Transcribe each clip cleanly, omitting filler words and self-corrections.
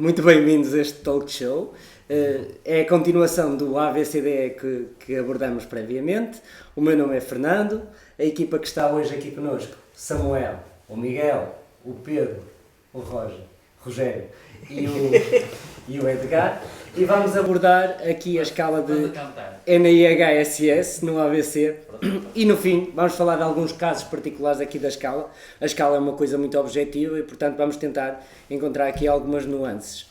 Muito bem-vindos a este talk show. É a continuação do ABCDE que abordamos previamente. O meu nome é Fernando, a equipa que está hoje aqui connosco, Samuel, o Miguel, o Pedro, o Rogério e o Edgar. E vamos abordar aqui a escala de NIHSS no ABC e no fim vamos falar de alguns casos particulares aqui da escala. A escala é uma coisa muito objetiva e portanto vamos tentar encontrar aqui algumas nuances.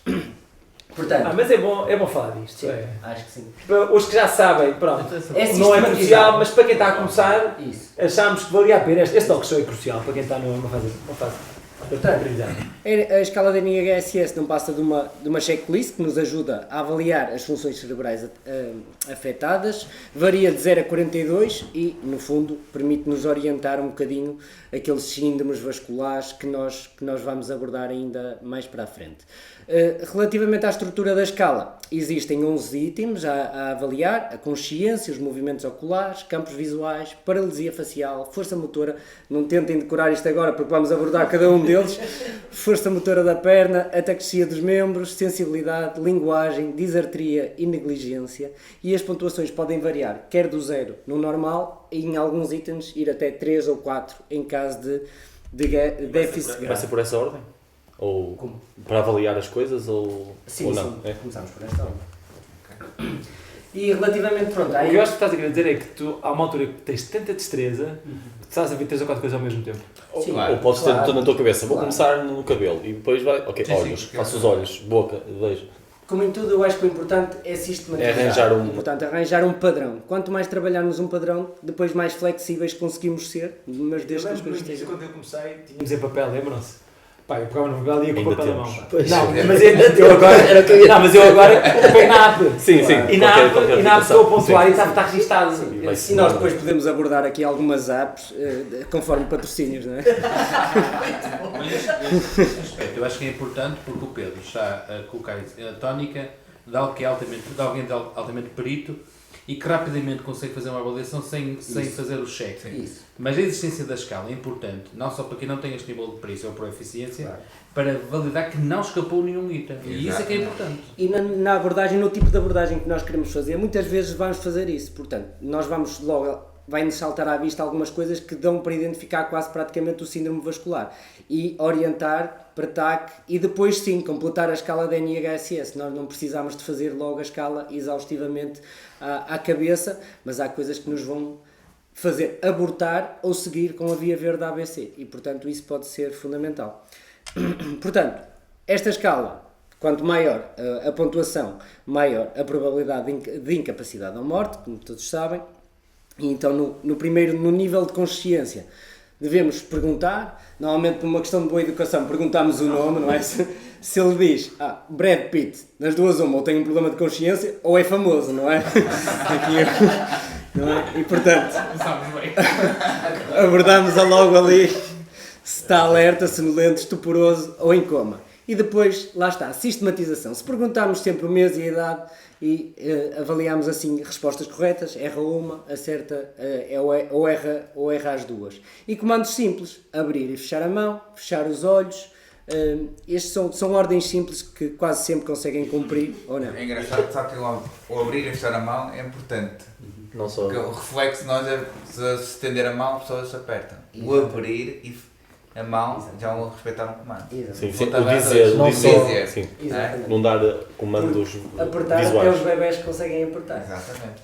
Portanto, mas é bom falar disto. Sim, acho que sim. Para os que já sabem, pronto, não é crucial, mas para quem está a começar, achámos que valia a pena. Este talk show é crucial para quem está numa fase. Portanto, a escala da NIHSS não passa de uma checklist que nos ajuda a avaliar as funções cerebrais afetadas, varia de 0 a 42 e, no fundo, permite-nos orientar um bocadinho aqueles síndromes vasculares que nós vamos abordar ainda mais para a frente. Relativamente à estrutura da escala, existem 11 itens a avaliar: a consciência, os movimentos oculares, campos visuais, paralisia facial, força motora. Não tentem decorar isto agora porque vamos abordar cada um deles. Força motora da perna, ataxia dos membros, sensibilidade, linguagem, disartria e negligência. E as pontuações podem variar, quer do 0 no normal e em alguns itens ir até 3 ou 4 em caso de déficit grave. Vai ser por essa ordem? Ou como? Para avaliar as coisas ou não? Sim, começamos por esta ordem. Okay. E relativamente, pronto, aí... O que eu acho que estás a querer dizer é que tu, há uma altura que tens tanta destreza que estás a ver 3 ou 4 coisas ao mesmo tempo. Sim, ou podes ter tudo na tua cabeça, vou começar no cabelo e depois vai, olhos, faço os olhos, boca, beijo. Como em tudo, eu acho que o importante é sistematizar. Arranjar um padrão. Quanto mais trabalharmos um padrão, depois mais flexíveis conseguimos ser, mas desde que as coisas estejam... Quando eu comecei, tínhamos em papel, lembram-se? Pá, eu pegava no papel e ia com o papel na mão. Mas eu agora pego na app. Sim. E na app estou a pontuar e está registado. E nós depois podemos abordar aqui algumas apps conforme patrocínios, não é? Mas nesse aspecto eu acho que é importante porque o Pedro está a colocar a tónica de alguém altamente perito e que rapidamente consegue fazer uma avaliação sem fazer o cheque. Mas a existência da escala é importante, não só para quem não tem este nível de perícia ou por eficiência, para validar que não escapou nenhum item. E isso é que é importante. E na abordagem, no tipo de abordagem que nós queremos fazer, muitas vezes vamos fazer isso. Portanto, nós vamos logo, vai-nos saltar à vista algumas coisas que dão para identificar quase praticamente o síndrome vascular e orientar para TAC e depois sim completar a escala da NIHSS. Nós não precisamos de fazer logo a escala exaustivamente à cabeça, mas há coisas que nos vão fazer abortar ou seguir com a via verde da ABC e portanto isso pode ser fundamental. Portanto, esta escala, quanto maior a pontuação, maior a probabilidade de incapacidade ou morte, como todos sabem. E então no nível de consciência devemos perguntar, normalmente por uma questão de boa educação perguntamos o nome, não é? Se ele diz, Brad Pitt, das duas uma, ou tem um problema de consciência ou é famoso, não é? Não é? E portanto abordamos logo ali se está alerta, sonolento, estuporoso ou em coma. E depois, lá está, sistematização. Se perguntarmos sempre o mês e a idade e avaliamos assim respostas corretas, erra uma, acerta ou erra as duas. E comandos simples, abrir e fechar a mão, fechar os olhos. Estes são ordens simples que quase sempre conseguem cumprir, ou não? É engraçado, sabe que o abrir e fechar a mão é importante. Não só. Porque o reflexo de nós é se estender a mão, a pessoa se aperta. O abrir e a mão já vão respeitar um comando. Sim, o dizer, sim. Não dar comandos apertar visuais. Até os bebés conseguem apertar. Exatamente.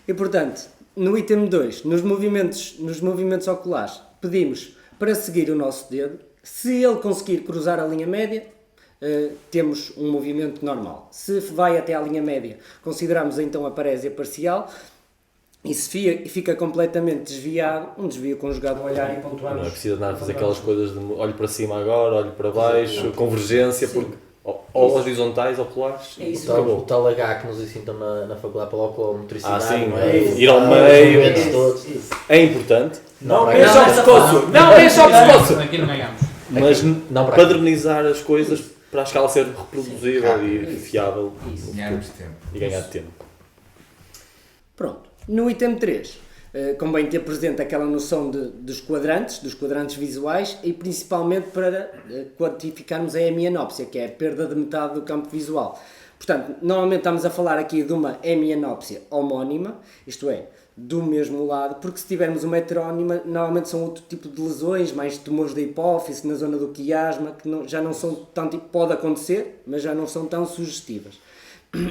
E portanto, no item 2, nos movimentos oculares, pedimos para seguir o nosso dedo. Se ele conseguir cruzar a linha média, temos um movimento normal. Se vai até à linha média, consideramos então a parésia parcial. E se fica completamente desviado, um desvio conjugado ao olhar e pontuamos. Não é preciso nada fazer aquelas coisas de olho para cima agora, olho para baixo, convergência, porque ou horizontais ou polares. É isso. O tal H que nos ensinam na faculdade para locomotricidade, sim, não é? Ir ao meio, é importante. Não mexa ao pescoço! Não mexa ao pescoço! Aqui não ganhamos. Mas padronizar as coisas para a escala ser reproduzível e fiável. Ganharmos tempo. E ganhar tempo. Pronto. No item 3, convém ter presente aquela noção dos quadrantes visuais e principalmente para quantificarmos a hemianópsia, que é a perda de metade do campo visual. Portanto, normalmente estamos a falar aqui de uma hemianópsia homónima, isto é, do mesmo lado, porque se tivermos uma heterónima, normalmente são outro tipo de lesões, mais tumores da hipófise, na zona do quiasma, que já não são tão, pode acontecer, mas já não são tão sugestivas.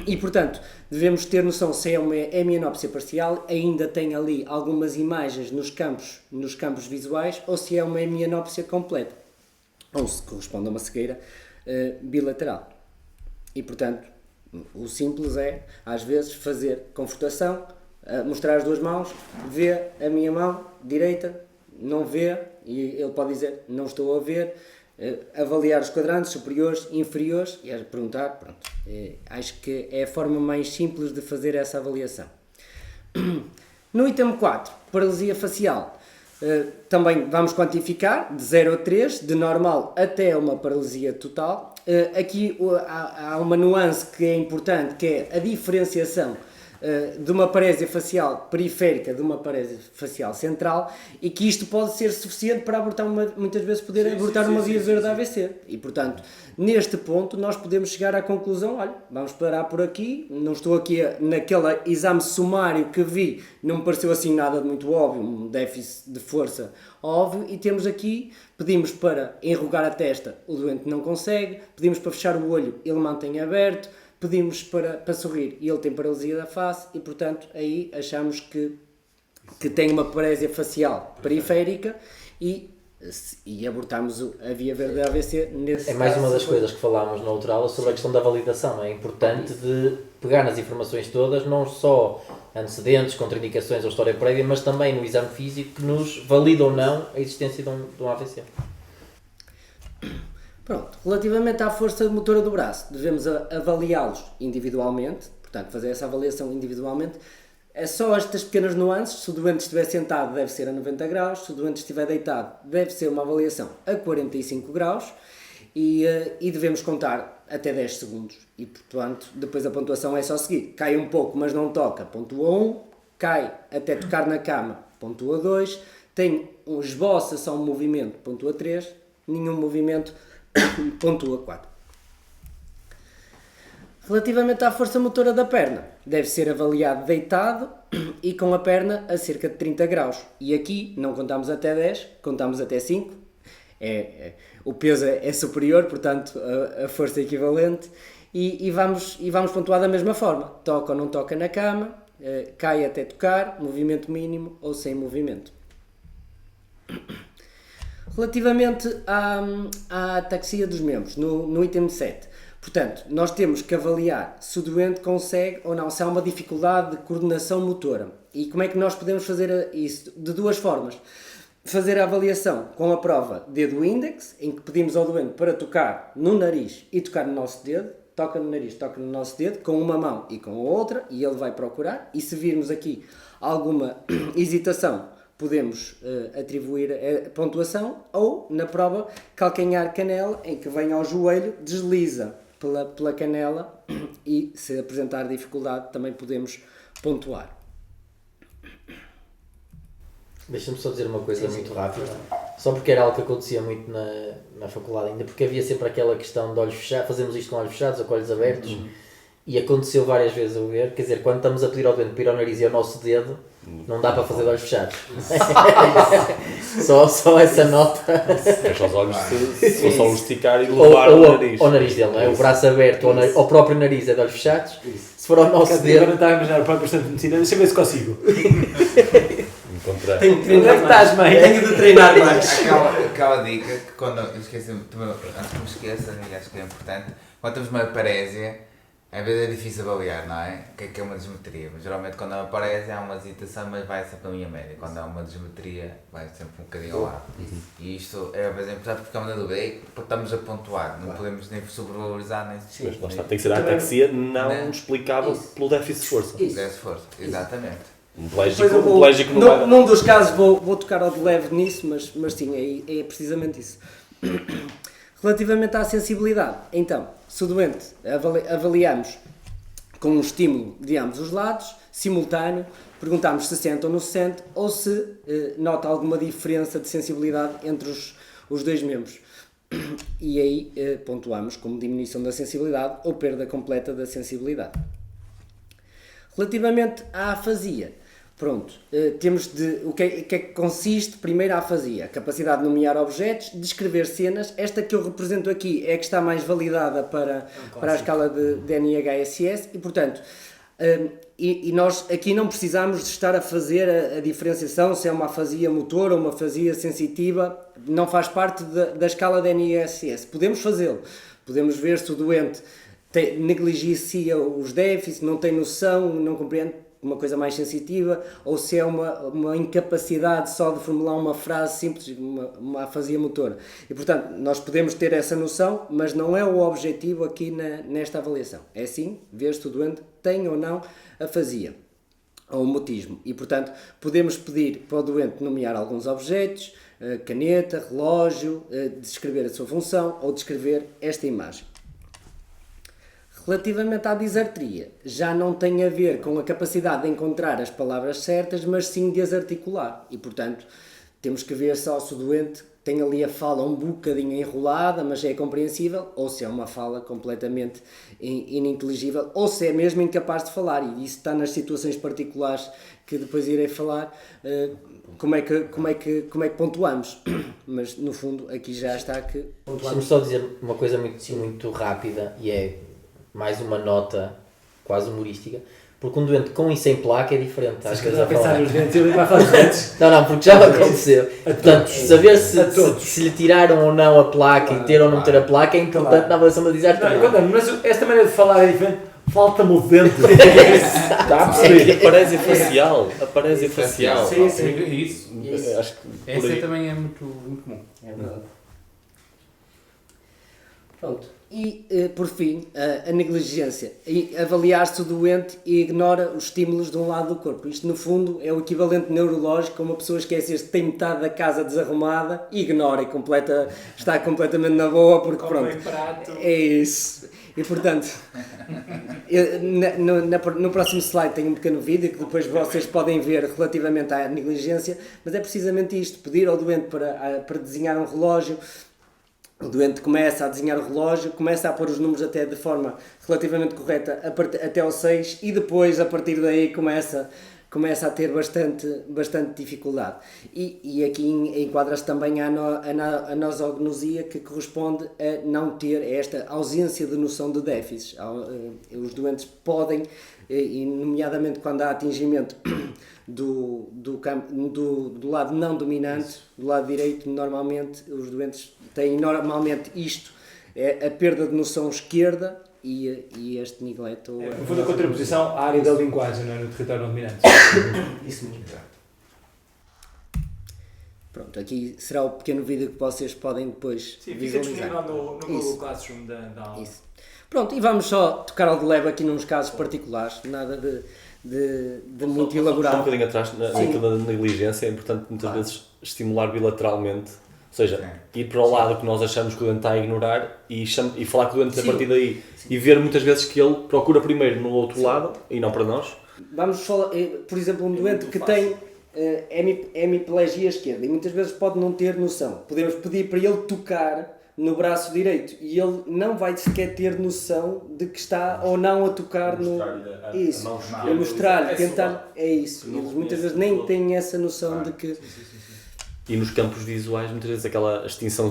E, portanto, devemos ter noção se é uma hemianópsia parcial, ainda tem ali algumas imagens nos campos visuais, ou se é uma hemianópsia completa, ou se corresponde a uma cegueira bilateral. E, portanto, o simples é, às vezes, fazer confortação, mostrar as duas mãos, vê a minha mão direita, não vê, e ele pode dizer, não estou a ver, avaliar os quadrantes superiores, inferiores, e perguntar, pronto. Acho que é a forma mais simples de fazer essa avaliação. No item 4, paralisia facial, também vamos quantificar de 0 a 3, de normal até uma paralisia total. Aqui há uma nuance que é importante, que é a diferenciação de uma parésia facial periférica de uma parésia facial central, e que isto pode ser suficiente para abortar muitas vezes abortar uma via verde AVC. E, portanto, neste ponto nós podemos chegar à conclusão, olha, vamos parar por aqui, não estou aqui naquele exame sumário que vi, não me pareceu assim nada de muito óbvio, um déficit de força óbvio, e temos aqui, pedimos para enrugar a testa, o doente não consegue, pedimos para fechar o olho, ele mantém aberto, pedimos para sorrir e ele tem paralisia da face, e, portanto, aí achamos que tem uma parésia facial periférica e abortamos a via verde da AVC nesse É mais caso. uma das coisas que falámos na outra aula sobre a questão da validação. É importante de pegar nas informações todas, não só antecedentes, contraindicações ou história prévia, mas também no exame físico que nos valida ou não a existência de um AVC. Pronto, relativamente à força motora do braço, devemos avaliá-los individualmente, portanto, fazer essa avaliação individualmente. É só estas pequenas nuances: se o doente estiver sentado, deve ser a 90 graus, se o doente estiver deitado, deve ser uma avaliação a 45 graus, e devemos contar até 10 segundos. E, portanto, depois a pontuação é só seguir. Cai um pouco, mas não toca, pontua 1, cai até tocar na cama, pontua 2, tem esboça só um movimento, pontua 3, nenhum movimento, pontua 4. Relativamente à força motora da perna, deve ser avaliado deitado e com a perna a cerca de 30 graus. E aqui não contamos até 10, contamos até 5. O peso é superior, portanto a força é equivalente. E vamos pontuar da mesma forma. Toca ou não toca na cama, cai até tocar, movimento mínimo ou sem movimento. Relativamente à ataxia dos membros, no item 7, portanto, nós temos que avaliar se o doente consegue ou não, se há uma dificuldade de coordenação motora. E como é que nós podemos fazer isso? De duas formas. Fazer a avaliação com a prova dedo índex, em que pedimos ao doente para tocar no nariz e tocar no nosso dedo, toca no nariz, toca no nosso dedo, com uma mão e com a outra, e ele vai procurar. E se virmos aqui alguma hesitação, podemos atribuir a pontuação, ou na prova calcanhar-canela, em que vem ao joelho, desliza pela canela, e se apresentar dificuldade também podemos pontuar. Deixa-me só dizer uma coisa muito rápida, só porque era algo que acontecia muito na faculdade ainda, porque havia sempre aquela questão de olhos fechados, fazemos isto com olhos fechados ou com olhos abertos, e aconteceu várias vezes eu ver, quer dizer, quando estamos a pedir ao doente para ir ao nariz e ao nosso dedo, não dá para fazer de olhos fechados. só essa nota. Fecha os olhos se só os esticar e levar ao nariz. Ao nariz dele, não é? O braço aberto, ao próprio nariz é de olhos fechados. Se for ao nosso dedo... Agora está a imaginar o próprio estante de medicina, deixa eu ver se consigo. Encontrei. Tenho de treinar Onde é que estás, mãe? Tenho de treinar mais. Aquela dica que quando eu esqueci, antes que me esqueça, e acho que é importante, quando temos uma parésia, às vezes é difícil avaliar, não é? O que é uma desmetria? Mas, geralmente quando é uma parésia há uma hesitação, mas vai sempre na linha média. Quando há uma desmetria, vai sempre um bocadinho ao lado. E isto é às vezes importante porque é uma dúvida, estamos a pontuar, não podemos nem sobrevalorizar nem Mas lá está, tem que ser a ataxia não explicável pelo déficit de força. esforço. Exatamente. Um pelégico não vai... Num dos casos vou tocar ao de leve nisso, mas sim, é precisamente isso. Relativamente à sensibilidade, então, se o doente avaliamos com um estímulo de ambos os lados, simultâneo, perguntamos se sente ou não se sente, ou se nota alguma diferença de sensibilidade entre os dois membros. E aí pontuamos como diminuição da sensibilidade ou perda completa da sensibilidade. Relativamente à afasia, temos o que é que consiste primeiro a afasia? A capacidade de nomear objetos, descrever cenas. Esta que eu represento aqui é a que está mais validada para a escala de NIHSS e, portanto, e nós aqui não precisamos de estar a fazer a diferenciação se é uma afasia motora ou uma afasia sensitiva, não faz parte da escala de NIHSS. Podemos fazê-lo, podemos ver se o doente negligencia os déficits, não tem noção, não compreende, uma coisa mais sensitiva, ou se é uma incapacidade só de formular uma frase simples, uma afasia motora. E, portanto, nós podemos ter essa noção, mas não é o objetivo aqui nesta avaliação. É sim ver se o doente tem ou não afasia, ou mutismo. E, portanto, podemos pedir para o doente nomear alguns objetos, caneta, relógio, descrever a sua função, ou descrever esta imagem. Relativamente à disartria, já não tem a ver com a capacidade de encontrar as palavras certas, mas sim de as articular. E, portanto, temos que ver se o doente tem ali a fala um bocadinho enrolada, mas é compreensível, ou se é uma fala completamente ininteligível, ou se é mesmo incapaz de falar. E isso está nas situações particulares que depois irei falar, como é que pontuamos. Mas, no fundo, aqui já está que pontuamos. Deixa-me só dizer uma coisa muito rápida, e é mais uma nota quase humorística, porque um doente com e sem placa é diferente. Acho que estás a pensar nos dentes, ele vai fazer os dentes. Não, porque já aconteceu. Portanto, saber se lhe tiraram ou não a placa e ter ou não ter a placa é importante na avaliação da disartria. Mas esta maneira de falar é diferente. Falta-me o dente. Está a perceber? A parésia facial. A parésia facial. Sim, isso. Acho que essa também é muito comum. É verdade. Pronto. E, por fim, a negligência. Avaliar-se o doente e ignora os estímulos de um lado do corpo. Isto, no fundo, é o equivalente neurológico a uma pessoa esquecer-se que tem metade da casa desarrumada e ignora e está completamente na boa, porque pronto, é isso. E, portanto, no próximo slide tem um pequeno vídeo que depois vocês podem ver relativamente à negligência, mas é precisamente isto, pedir ao doente para desenhar um relógio. O doente começa a desenhar o relógio, começa a pôr os números até de forma relativamente correta até ao 6 e depois, a partir daí, começa a ter bastante dificuldade. E aqui enquadra-se também a nosognosia, que corresponde a não ter esta ausência de noção de déficits. Os doentes podem, e nomeadamente quando há atingimento do lado não dominante, do lado direito, normalmente os doentes têm isto, é a perda de noção esquerda e este negleto. No fundo, a contraposição à área da linguagem, não é? No território dominante. Isso mesmo. Pronto, aqui será o pequeno vídeo que vocês podem depois visualizar. Fica disponível no Google Classroom da aula. Isso. Pronto, e vamos só tocar ao de leve aqui nos casos particulares, nada de muito elaborado. Só um bocadinho atrás, naquela negligência, é importante muitas vezes estimular bilateralmente, ou seja, ir para o lado que nós achamos que o doente está a ignorar e falar com o doente a partir daí e ver muitas vezes que ele procura primeiro no outro lado e não para nós. Vamos falar, por exemplo, um doente que tem hemiplegia esquerda e muitas vezes pode não ter noção. Podemos pedir para ele tocar no braço direito e ele não vai sequer ter noção de que está ou não a tocar isso, a mostrar-lhe, tentar, é isso. Eles muitas vezes nem têm essa noção de que... E nos campos visuais, muitas vezes aquela extinção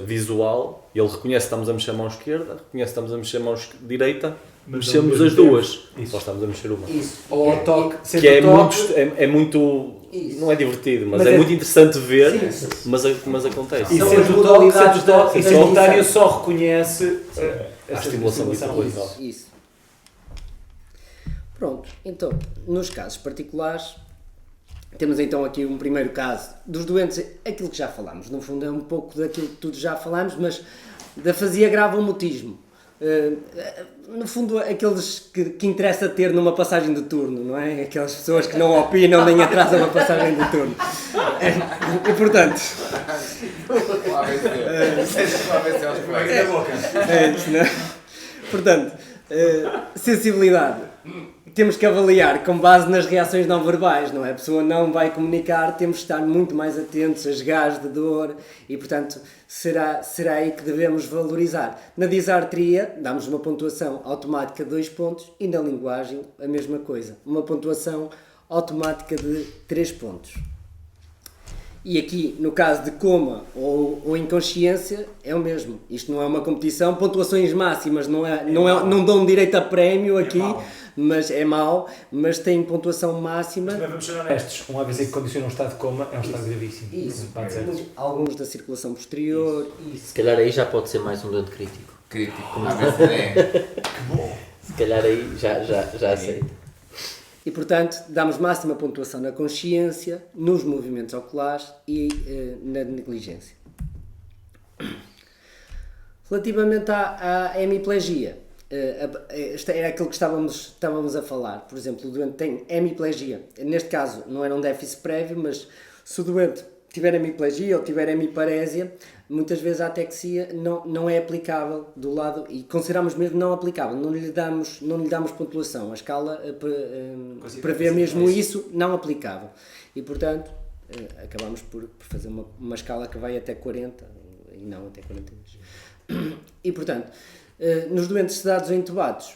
visual, ele reconhece que estamos a mexer a mão esquerda, reconhece que estamos a mexer a mão direita, mexemos as duas, só estamos a mexer uma. Isso. Ou ao toque, que é muito isso. Não é divertido, mas é muito interessante ver, mas acontece. E sendo o toque, o simultâneo só reconhece a estimulação visual. Isso. Pronto, então, nos casos particulares, temos então aqui um primeiro caso dos doentes, aquilo que já falámos, no fundo é um pouco daquilo que tudo já falámos, mas da afasia grave ou mutismo. No fundo, aqueles que interessa ter numa passagem de turno, não é? Aquelas pessoas que não opinam nem atrasam a passagem de turno. E portanto... Portanto, sensibilidade. temos que avaliar com base nas reações não verbais, não é? A pessoa não vai comunicar, temos que estar muito mais atentos às gases de dor e, portanto, será aí que devemos valorizar. Na disartria, damos uma pontuação automática de 2 pontos e na linguagem a mesma coisa, uma pontuação automática de 3 pontos. E aqui, no caso de coma ou inconsciência, é o mesmo. Isto não é uma competição, pontuações máximas não dão direito a prémio aqui, mas é mau, mas tem pontuação máxima. Mas vamos ser honestos, um AVC que condiciona um estado de coma é um estado gravíssimo. Isso. Alguns da circulação posterior. Isso. Se calhar aí já pode ser mais um doente crítico. Crítico. Que bom. Se calhar aí já aceita. E, portanto, damos máxima pontuação na consciência, nos movimentos oculares e na negligência. Relativamente à hemiplegia, era aquilo que estávamos a falar. Por exemplo, o doente tem hemiplegia. Neste caso, não era um déficit prévio, mas se o doente tiver hemiplegia ou tiver hemiparésia, muitas vezes a atexia não é aplicável do lado, e consideramos mesmo não aplicável, não lhe damos pontuação. A escala prevê mesmo isso não aplicável. E, portanto, acabamos por fazer uma escala que vai até 40 e não até 42. E, portanto, nos doentes sedados ou intubados,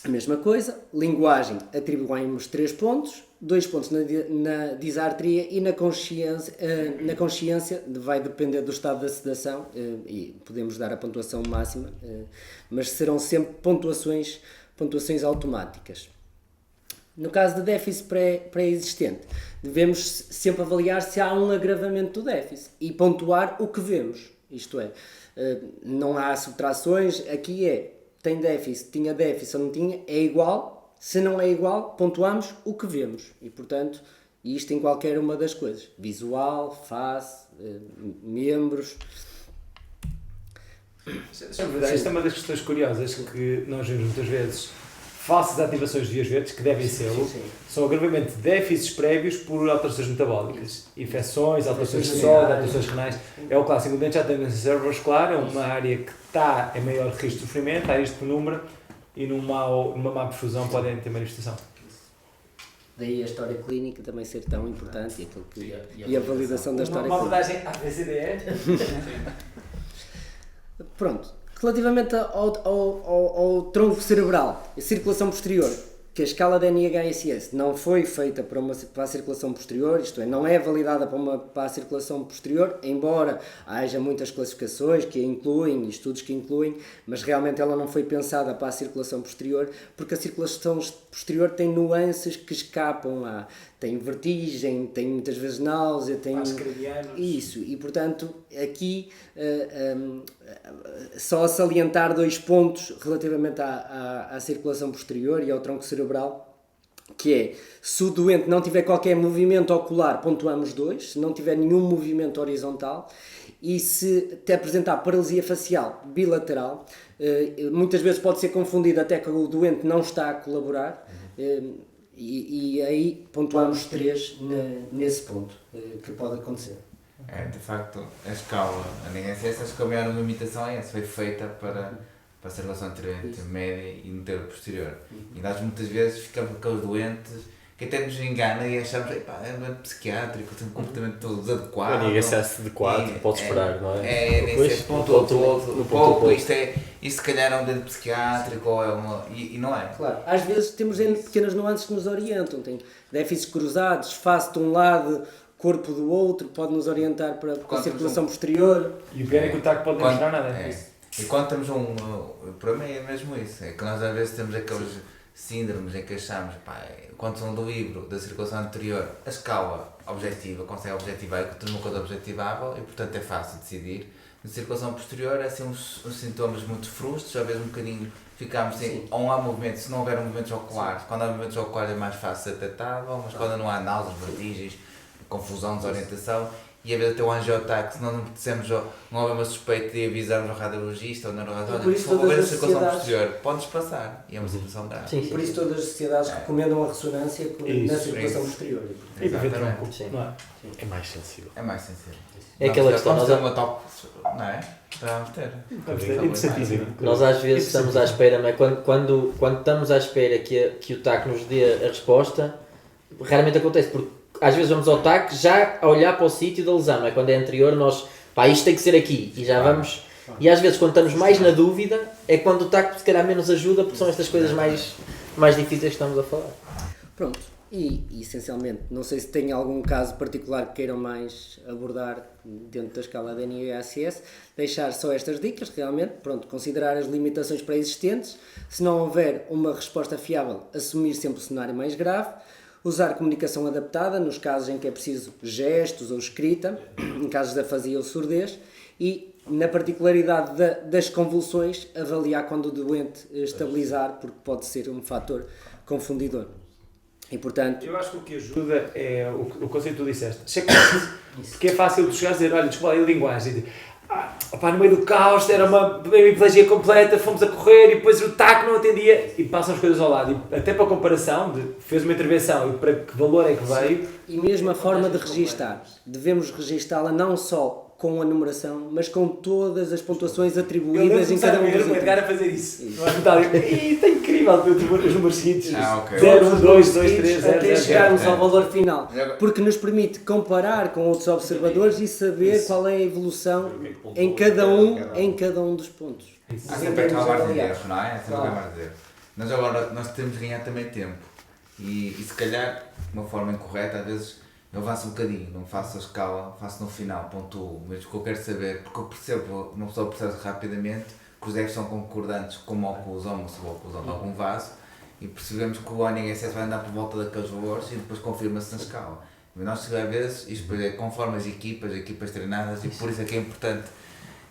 a mesma coisa. Linguagem, atribuímos 3 pontos. 2 pontos na disartria e na consciência vai depender do estado da sedação e podemos dar a pontuação máxima, mas serão sempre pontuações automáticas. No caso de déficit pré-existente, devemos sempre avaliar se há um agravamento do déficit e pontuar o que vemos, isto é, não há subtrações, aqui tem déficit, tinha déficit ou não tinha, é igual. Se não é igual, pontuamos o que vemos. E, portanto, isto em qualquer uma das coisas. Visual, face, membros. Esta é uma das questões curiosas que nós vemos muitas vezes. Face às ativações de vias verdes, que devem ser, são agravamento de déficits prévios por alterações metabólicas. Infecções, alterações de soda, alterações renais. É o clássico. O doente já tem doença cerebrovascular, é uma área que está em maior risco de sofrimento, há isto por número. E numa má perfusão podem ter manifestação. Daí a história clínica também ser tão importante e a validação da história clínica. Uma abordagem ABCDE. Pronto. Relativamente ao tronco cerebral, a circulação posterior, que a escala da NIHSS não foi feita para a circulação posterior, isto é, não é validada para a circulação posterior, embora haja muitas classificações que a incluem, estudos que incluem, mas realmente ela não foi pensada para a circulação posterior, porque a circulação posterior tem nuances que escapam tem vertigem, tem muitas vezes náusea, tem isso, e portanto aqui só a salientar 2 pontos relativamente à circulação posterior e ao tronco cerebral, que é, se o doente não tiver qualquer movimento ocular, pontuamos 2, se não tiver nenhum movimento horizontal, e se te apresentar paralisia facial bilateral, muitas vezes pode ser confundido até que o doente não está a colaborar, e aí pontuamos 3 nesse ponto que pode acontecer. De facto, a escala, a NIHSS, acho que a maior limitação é essa, foi feita para a circulação intermédia e inteira posterior. E nós muitas vezes ficamos com aqueles doentes que até nos engana e achamos que é um doente psiquiátrico, tem um comportamento todo desadequado. O NIHSS de 4, pode esperar, não é? Nem pontuou todo, isto se calhar é um doente psiquiátrico ou é uma... E não é. Claro, às vezes temos pequenas nuances que nos orientam, tem déficits cruzados, face de um lado, corpo do outro, pode nos orientar para a circulação posterior. E o pior é que o taco pode não mostrar nada. E quando temos para mim é mesmo isso, é que nós às vezes temos aqueles síndromes em que achamos, quando são do livro da circulação anterior, a escala objetiva consegue objetivar, que temos uma coisa objetivável e portanto é fácil decidir. Na circulação posterior é assim uns sintomas muito frustros, às vezes um bocadinho ficamos assim, ou há movimento, se não houver movimentos oculares, quando há movimentos oculares é mais fácil ser detectável, mas quando não há náuseas, vertigens, confusão, desorientação, e às vezes até o angioataque, se nós não dissemos, não houver uma suspeita de avisarmos ao radiologista ou ao neurologista, por isso olha, todas houver as circulação sociedades- posterior, podes passar, e é uma situação grave. Sim, Por isso todas as sociedades recomendam a ressonância na Isso, circulação isso. posterior. E para ver Exatamente. tronco, Sim. não é? É mais sensível. É mais sensível. É aquela questão, Vamos nós ter uma top, não é? Vamos ter. Vamos ter. Interessantíssimo. Nós às vezes estamos à espera, mas quando estamos à espera que o TAC nos dê a resposta, raramente acontece, porque às vezes vamos ao TAC já a olhar para o sítio da lesão, não é? Quando é anterior nós, pá, isto tem que ser aqui, e já vamos, e às vezes quando estamos mais na dúvida, é quando o TAC se calhar menos ajuda, porque são estas coisas mais difíceis que estamos a falar. Pronto, e essencialmente, não sei se tem algum caso particular que queiram mais abordar dentro da escala da NIASS, deixar só estas dicas, realmente, pronto, considerar as limitações pré-existentes, se não houver uma resposta fiável, assumir sempre o cenário mais grave, usar comunicação adaptada nos casos em que é preciso gestos ou escrita, em casos de afasia ou surdez, e na particularidade das convulsões, avaliar quando o doente estabilizar, porque pode ser um fator confundidor. E portanto, Eu acho que o que ajuda é o conceito que tu disseste. Checklist. Porque é fácil tu chegares a dizer, olha, desculpa aí a linguagem. E dizer, opá, no meio do caos, era uma hemiplegia completa, fomos a correr e depois o TAC não atendia e passam as coisas ao lado. E até para comparação, fez uma intervenção e para que valor é que veio. e mesmo a forma de registar, devemos registá-la não só com a numeração, mas com todas as pontuações atribuídas em cada um dos o Edgar a itens. fazer isso. Não é verdade? E está incrível os números seguintes. Ok. 0, 1, 2, 2, 3, 0, até 0, chegarmos 0. ao valor final, E agora- porque nos permite comparar com outros observadores e saber qual é a evolução em cada um dos pontos. Há sempre aquela margem de Aliás, erro, não é? Há sempre aquela margem de erro. Nós agora nós temos de ganhar também tempo. E se calhar, de uma forma incorreta, às vezes eu avanço um bocadinho, não faço a escala, faço no final, pontuo. Mas o que eu quero saber, porque eu percebo, uma pessoa percebe rapidamente que os erros são concordantes com uma oclusão, uma suboclusão de algum vaso, e percebemos que o ONSS vai andar por volta daqueles valores e depois confirma-se na escala. Mas nós, às vezes, isto depois é conforme as equipas treinadas, e por isso é que é importante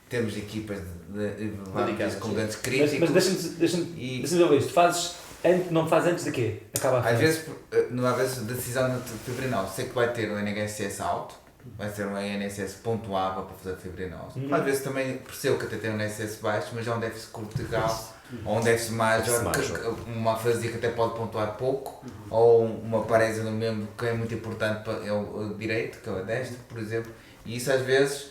termos equipas Dedicadas, com grandes Mas críticos. deixa-me ouvir isto. Não faz antes de quê? Acaba a Às frase. vezes, não há vezes decisão de fibrinose. Sei que vai ter um NSS alto, vai ser um NSS pontuável para fazer fibrinose. Às vezes também percebo que até tem um NSS baixo, mas já um déficit cortical ou um déficit major, uma afasia que até pode pontuar pouco, ou uma parésia no membro que é muito importante para o direito, que é o destro, por exemplo. E isso às vezes,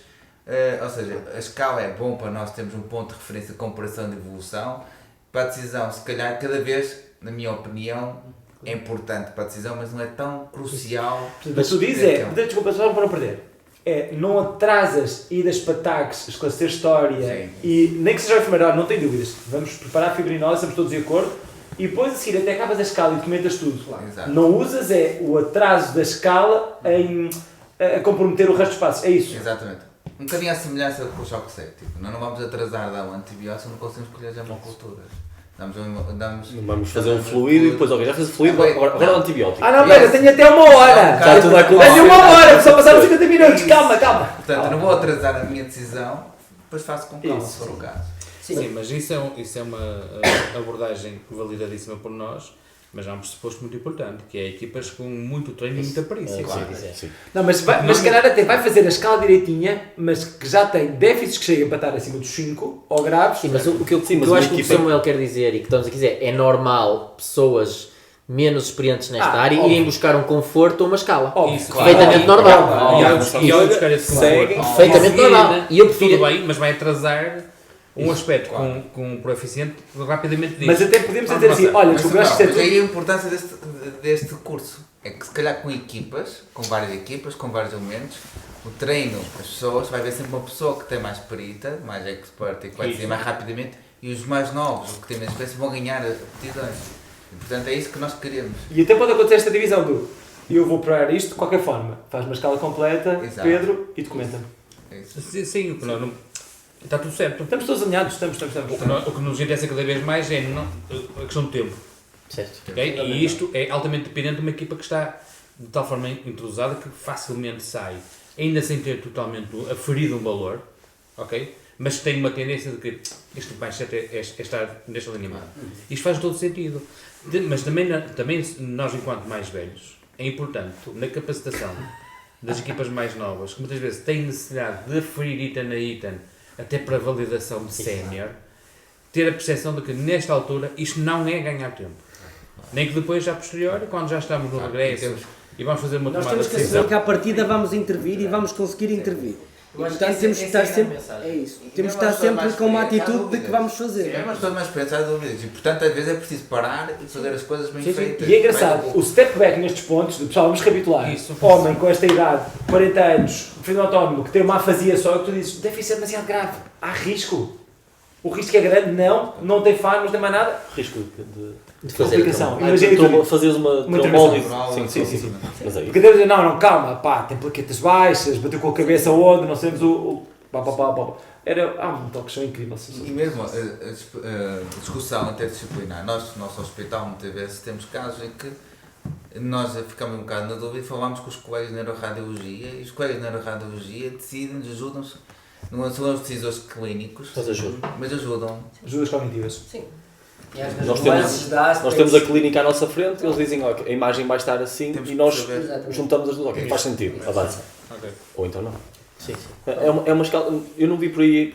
ou seja, a escala é bom para nós termos um ponto de referência de comparação de evolução. Para a decisão, se calhar, cada vez, na minha opinião, é importante para a decisão, mas não é tão crucial. Mas tu dizes desculpa, só para não perder. Não atrasas idas para TACs, esclarecer história, Sim. e nem que seja o enfermeiro, não tem dúvidas. Vamos preparar a fibrinose, estamos todos de acordo, e depois a seguir até acabas a escala e documentas tudo. Exato. Não usas o atraso da escala a comprometer o resto dos passos, é isso. Exatamente. Um bocadinho à semelhança com o choque séptico. Nós não vamos atrasar dar um antibiótico, não conseguimos escolher as hemoculturas. Vamos fazer um fluido e depois, ok, já fez o fluido, agora é o antibiótico. Não, pera, tenho até 1 hora! Está tudo a Tenho 1 hora, só passaram 50 minutos, calma. Portanto, eu não vou atrasar a minha decisão, depois faço com calma, se for o caso. Sim, mas isso é uma abordagem validadíssima por nós, mas há um pressuposto muito importante, que é equipas com muito treino e muita perícia. Sim. Não, mas se calhar até vai fazer a escala direitinha, mas que já tem déficits que chegam para estar acima dos 5 ou graves. Sim, mas o que eu Sim, mas eu uma acho que o equipa- Samuel quer dizer e que estamos a dizer é normal pessoas menos experientes nesta área óbvio. irem buscar um conforto ou uma escala. Óbvio, Isso, Perfeitamente claro. normal. E ao buscar esse Segue. conforto, Perfeitamente em normal. seguida, E eu prefiro- tudo bem, mas vai atrasar um aspecto com um coeficiente rapidamente disto. Mas até podemos dizer assim, olha, Mas, desculpa, eu acho que mas isto é aí a importância deste curso é que se calhar com equipas, com várias equipas, com vários elementos, o treino, as pessoas, vai haver sempre uma pessoa que tem mais perita, mais expert e que vai dizer mais rapidamente, e os mais novos, os que têm menos experiência, vão ganhar aptidões. E, portanto, é isso que nós queremos. E até pode acontecer esta divisão do eu vou operar isto de qualquer forma. Faz uma escala completa, Exato. Pedro, e documenta-me. É isso. Sim, o que não, está tudo certo. Estamos todos alinhados, estamos. O que nos interessa cada vez mais é a questão do tempo. Certo. Okay? E isto é altamente dependente de uma equipa que está de tal forma entrosada que facilmente sai, ainda sem ter totalmente aferido um valor, ok? Mas tem uma tendência de que este mais certo é estar neste alinhamento. Isto faz todo sentido. Mas também nós, enquanto mais velhos, é importante na capacitação das equipas mais novas, que muitas vezes têm necessidade de ferir item a item, até para validação de sénior, ter a percepção de que nesta altura isto não é ganhar tempo. Nem que depois, já a posteriori, quando já estamos no regresso e vamos fazer uma Nós tomada temos de que assumir decisão. que à partida vamos intervir e vamos conseguir intervir. E, Eu acho portanto, que temos que essa estar é a grande sempre. mensagem. É isso. E Temos que mesmo estar as pessoas sempre mais com uma experientes, há atitude de que dúvidas. vamos fazer. É uma pessoa mais experiente, há dúvidas. E portanto, às vezes é preciso parar e fazer as coisas bem feitas. E é engraçado, o step back nestes pontos, pessoal, vamos recapitular. Isso. Homem com esta idade, 40 anos, filho autónomo, que tem uma afasia só, que tu dizes, deve ser demasiado grave, há risco. O risco é grande, não tem farmos, não tem mais nada. Risco de De fazer complicação. então. Imagina tu tu- fazeres uma intervenção. trombólise. Sim. Mas aí. Porque deve dizer, não, calma, pá, tem plaquetas baixas, bateu com a cabeça onde, não sabemos pá. Há um toque show incrível. E mesmo a discussão interdisciplinar, nós, no nosso hospital, muitas vezes temos casos em que nós ficamos um bocado na dúvida e falamos com os colegas de neuroradiologia e os colegas de neuroradiologia decidem-nos, ajudam-nos, não são os decisores clínicos, Mas ajudam. mas ajudam. Ajudas cognitivas. Sim. E às vezes Nós nuances da Nós aspecto- temos a clínica à nossa frente, eles dizem, ok, a imagem vai estar assim Temos e que nós saber. Exatamente. juntamos as duas, ok, faz sentido, avança. Ok. Ou então não. Sim. É uma escala, eu não vi por aí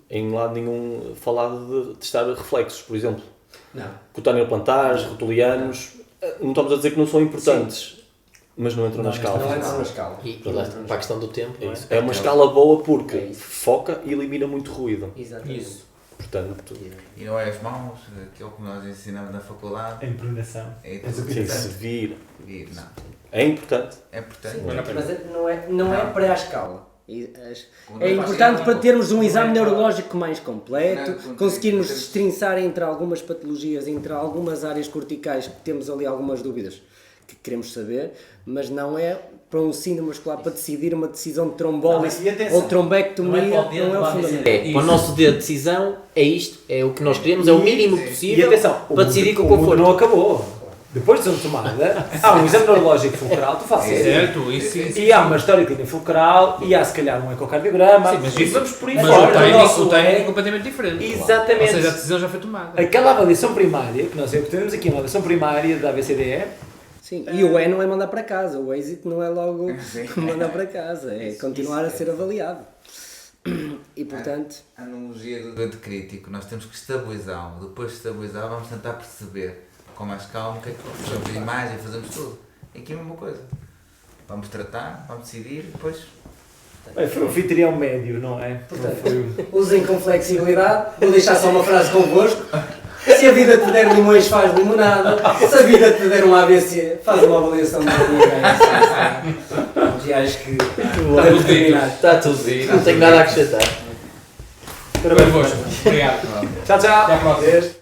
em lado nenhum falar de testar reflexos, por exemplo. Não. Cutâneo-plantares, rotulianos, não estamos a dizer que não são importantes, mas não entram na escala. Não entra na escala. E lá está, para a questão do tempo, não é? É uma escala boa porque É isso. foca e elimina muito ruído. Exatamente. Isso. Portanto, E não é as mãos, aquilo que nós ensinamos na faculdade. A impregnação. É És o tudo que sim, se disseste. vir. não. É importante. É importante. Sim, Vale a pena. mas não é para a escala. Quando É faz importante sentido. para termos um exame neurológico mais completo, Não, conseguirmos não. destrinçar entre algumas patologias, entre algumas áreas corticais que temos ali algumas dúvidas que queremos saber, mas não é para um síndrome muscular para decidir uma decisão de trombólise Não, e atenção, ou trombectomia, não é para o dedo não é o lá dizer. fundamental. É, para o nosso dia de decisão, é isto, é o que nós queremos, é o mínimo E possível atenção, para decidir com o o mundo conforto. não acabou. Depois de ser tomada, há um exame neurológico fulcral, tu fazes. Certo, isso sim. E há uma história clínica fulcral, e há se calhar um ecocardiograma. Sim, mas e isso- vamos por aí Mas fora. o timing, nosso o timing é completamente diferente. Exatamente. Ou seja, a decisão já foi tomada. Aquela avaliação primária, que nós temos aqui uma avaliação primária da ABCDE, Sim, e o E não é mandar para casa, o êxito não é logo Sim. mandar para casa, é continuar a ser avaliado. E portanto, A analogia do doente crítico, nós temos que estabilizá-lo. Depois de estabilizar, vamos tentar perceber com mais calma o que é que fazemos a imagem, fazemos tudo. E aqui é a mesma coisa. Vamos tratar, vamos decidir e depois. foi um anfitrião médio, não é? Portanto, Não foi usem com flexibilidade. Vou deixar só uma frase convosco. Se a vida te der limões, faz limonada. Se a vida te der um ABC, faz uma avaliação de e acho que podemos terminar. Está tudo dito, não tenho nada a acrescentar. Bem, Obrigado. Tchau, tchau. Até à próxima. Beijo.